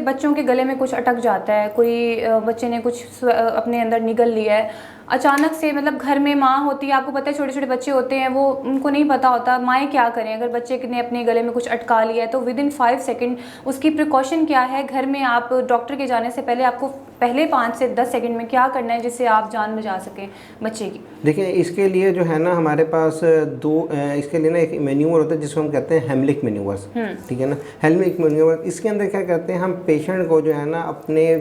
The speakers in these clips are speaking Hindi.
बच्चों के गले में कुछ अटक जाता है, कोई बच्चे ने कुछ अपने अंदर निगल लिया है अचानक से, मतलब घर में माँ होती है, आपको पता है छोटे छोटे बच्चे होते हैं, वो उनको नहीं पता होता माएँ क्या करें अगर बच्चे ने अपने गले में कुछ अटका लिया है, तो विद इन 5 सेकंड उसकी प्रिकॉशन क्या है घर में, आप डॉक्टर के जाने से पहले आपको पहले 5 से 10 सेकंड में क्या करना है जिससे आप जान बचा सकें बच्चे की? देखिए, इसके लिए जो है ना हमारे पास इसके लिए ना एक मैन्यूवर होता है जिसको हम कहते हैं हेमलिक मैन्यूवर्स, ठीक है ना। हेमलिक मैन्यूवर, इसके अंदर क्या करते हैं, हम पेशेंट को जो है ना अपने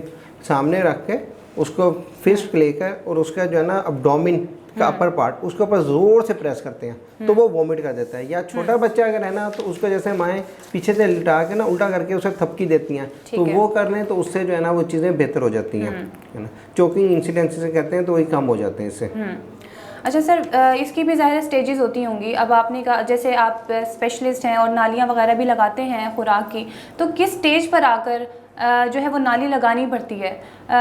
सामने रख के उसको फिस्ट लेकर और उसका जो है ना अब्डोमिन का अपर पार्ट उसके ऊपर ज़ोर से प्रेस करते हैं तो वो वॉमिट कर देता है। या छोटा बच्चा अगर है ना तो उसको जैसे माएँ पीछे से लिटा के ना उल्टा करके उसे थपकी देती हैं, तो वो कर लें तो उससे जो है ना वो चीज़ें बेहतर हो जाती हैं, है ना। चोकिंग इंसिडेंस से कहते हैं तो वही कम हो जाते हैं इससे। अच्छा सर, इसकी भी ज़ाहिर स्टेजेस होती होंगी। अब आपने कहा जैसे आप स्पेशलिस्ट हैं और नालियाँ वगैरह भी लगाते हैं खुराक की, तो किस स्टेज पर आकर जो है वो नाली लगानी पड़ती है,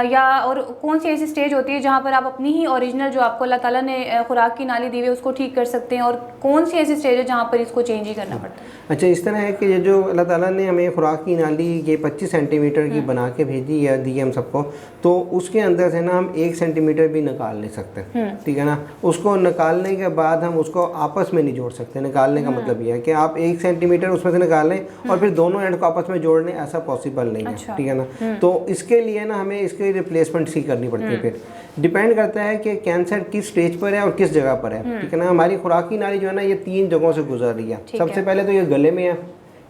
या और कौन सी ऐसी स्टेज होती है जहाँ पर आप अपनी ही ओरिजिनल जो आपको अल्लाह ताला ने खुराक की नाली दी हुई है उसको ठीक कर सकते हैं, और कौन सी ऐसी स्टेज है जहाँ पर इसको चेंज ही करना पड़ता है? अच्छा, इस तरह है कि ये जो अल्लाह ताला ने हमें खुराक की नाली ये 25 सेंटीमीटर की बना के भेजी है, दी है हम सबको, तो उसके अंदर से ना हम 1 सेंटीमीटर भी निकाल नहीं सकते, ठीक है ना। उसको निकालने के बाद हम उसको आपस में नहीं जोड़ सकते। निकालने का मतलब ये है कि आप 1 सेंटीमीटर उसमें से निकाल लें और फिर दोनों एंड को आपस में जोड़ लें, ऐसा पॉसिबल नहीं है, ठीक है ना। तो इसके लिए ना हमें इसकी रिप्लेसमेंट सी करनी पड़ती है। फिर डिपेंड करता है कि कैंसर किस स्टेज पर है और किस जगह पर है, ठीक है ना। हमारी खुराक की नाली जो है ना ये 3 जगहों से गुजर रही है। सबसे पहले तो ये गले में है,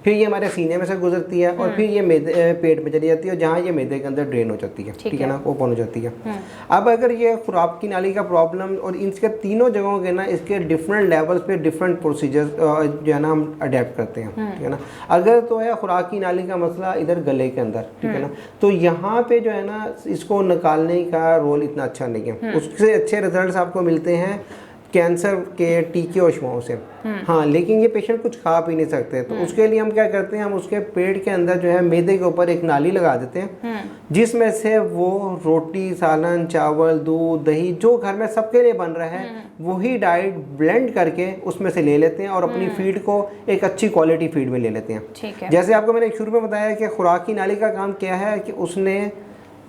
फिर ये हमारे सीने में से गुजरती है और फिर ये पेट में चली जाती है, जहाँ ये मैदे के अंदर ड्रेन हो जाती है, ठीक है ना, ओपन हो जाती है। अब अगर ये खुराक की नाली का प्रॉब्लम और इसके तीनों जगहों के ना इसके डिफरेंट लेवल्स पे डिफरेंट प्रोसीजर्स जो है ना हम अडेप्ट करते हैं, ठीक है ना। अगर तो है खुराक की नाली का मसला इधर गले के अंदर, ठीक है ना, तो यहाँ पे जो है ना इसको निकालने का रोल इतना अच्छा नहीं है। उससे अच्छे रिजल्ट आपको मिलते हैं कैंसर के टीके और शुआओं से। हाँ, लेकिन ये पेशेंट कुछ खा पी नहीं सकते, तो उसके लिए हम क्या करते हैं, हम उसके पेट के अंदर जो है मैदे के ऊपर एक नाली लगा देते हैं जिसमें से वो रोटी, सालन, चावल, दूध, दही जो घर में सबके लिए बन रहा है वही डाइट ब्लेंड करके उसमें से ले लेते हैं और अपनी फीड को एक अच्छी क्वालिटी फीड में ले लेते हैं। जैसे आपको मैंने शुरू में बताया कि खुराक की नाली का काम क्या है कि उसने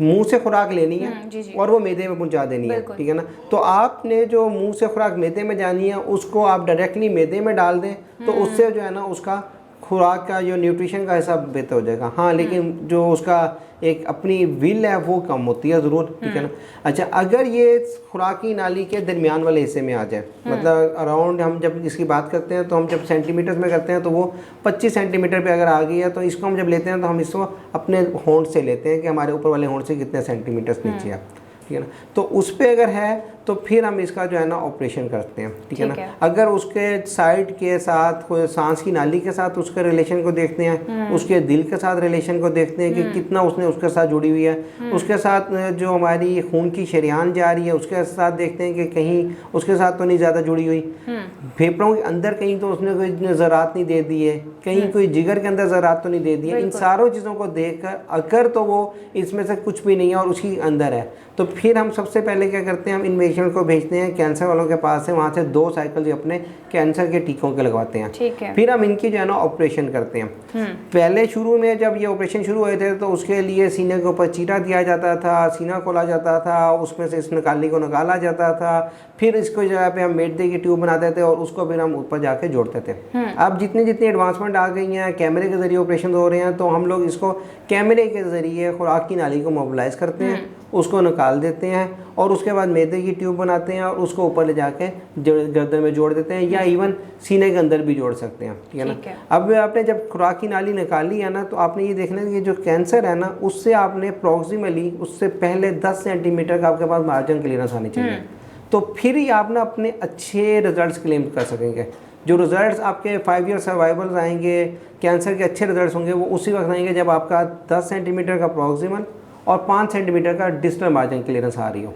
मुंह से खुराक लेनी है और वो मैदे में पहुंचा देनी है, ठीक है ना। तो आपने जो मुंह से खुराक मैदे में जानी है उसको आप डायरेक्टली मैदे में डाल दें तो उससे जो है ना उसका खुराक का जो न्यूट्रिशन का हिसाब बेहतर हो जाएगा। हाँ, लेकिन जो उसका एक अपनी विल है वो कम होती है ज़रूर, ठीक है ना। अच्छा, अगर ये खुराक की नाली के दरमियान वाले हिस्से में आ जाए, मतलब अराउंड हम जब इसकी बात करते हैं तो हम जब सेंटीमीटर्स में करते हैं तो वो 25 सेंटीमीटर पे अगर आ गई है तो इसको हम जब लेते हैं तो हम इसको अपने होंठ से लेते हैं कि हमारे ऊपर वाले होंठ से कितने सेंटीमीटर्स नीचे है, ठीक है ना। तो उस पर अगर है तो फिर हम इसका जो है ना ऑपरेशन करते हैं, ठीक है ना। अगर उसके साइड के साथ कोई सांस की नाली के साथ उसके रिलेशन को देखते हैं, उसके दिल के साथ रिलेशन को देखते हैं कि कितना उसने उसके साथ जुड़ी हुई है, उसके साथ जो हमारी खून की शरीयान जा रही है उसके साथ देखते हैं कि कहीं उसके साथ तो नहीं ज़्यादा जुड़ी हुई, फेफड़ों के अंदर कहीं तो उसने कोई ज़रात नहीं दे दी है, कहीं कोई जिगर के अंदर ज़रात तो नहीं दे दी है। इन सारों चीज़ों को देख कर अगर तो वो इसमें से कुछ भी नहीं है और उसकी अंदर है तो फिर हम सबसे पहले क्या करते हैं, हम इन पेशेंट को भेजते हैं कैंसर वालों के पास है, वहाँ से 2 साइकिल अपने कैंसर के टीकों के लगवाते हैं, ठीक है। फिर हम इनकी जो है ना ऑपरेशन करते हैं। पहले शुरू में जब ये ऑपरेशन शुरू हुए थे तो उसके लिए सीने के ऊपर चीरा दिया जाता था, सीना खोला जाता था, उसमें से इस निकालने को निकाला जाता था, फिर इसको जगह पे हम मैदे की ट्यूब बनाते थे और उसको फिर हम ऊपर जाके जोड़ते थे। अब जितनी जितनी एडवांसमेंट आ गई हैं, कैमरे के जरिए ऑपरेशन हो रहे हैं, तो हम लोग इसको कैमरे के जरिए खुराक की नाली को मोबिलाइज करते हैं, उसको निकाल देते हैं और उसके बाद मैदे की ट्यूब बनाते हैं और उसको ऊपर ले जाके गर्दन में जोड़ देते हैं या इवन सीने के अंदर भी जोड़ सकते हैं, ठीक है ना। अब आपने जब खुराक की नाली निकाली है ना तो आपने ये देखना है कि जो कैंसर है ना उससे आपने प्रॉक्सिमली उससे पहले 10 सेंटीमीटर का आपके पास मार्जिन क्लियरेंस आनी चाहिए, तो फिर ही आप ना अपने अच्छे रिजल्ट्स क्लेम कर सकेंगे। जो रिजल्ट्स आपके 5 ईयर सर्वाइवल्स आएंगे, कैंसर के अच्छे रिजल्ट्स होंगे, वो उसी वक्त आएंगे जब आपका 10 सेंटीमीटर का प्रॉक्सिमल और 5 सेंटीमीटर का डिस्टल मार्जिन क्लियरेंस आ रही हो।